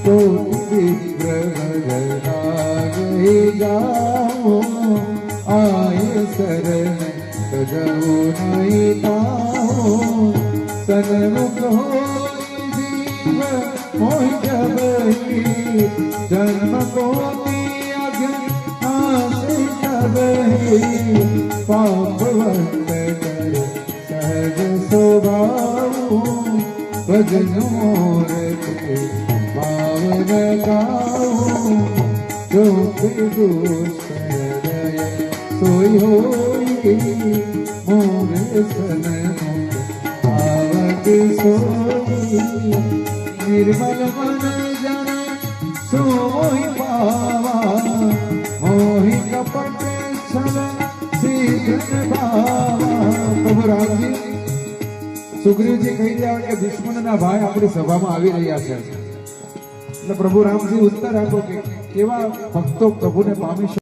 कोटि विग्रह जाओ आए शरण सजऊ नहीं पाओ सन्मुख हो जीव मोहि जबहि जन्म को पापवंत कर सहज स्वभाव भजन मोर के पावन गाओ जो दुष्करय सोई होई मोर सन आवत सोई निर्मल मन जन सोई पावा मोहि कपट प्रभु राम जी सुग्रीव जी कही जाओ कि दुश्मन ना भाई अपनी सभा में આવી રહ્યા છે એટલે પ્રભુ રામજી ઉત્તર આપો કે કેવા ભક્તો પ્રભુને પામી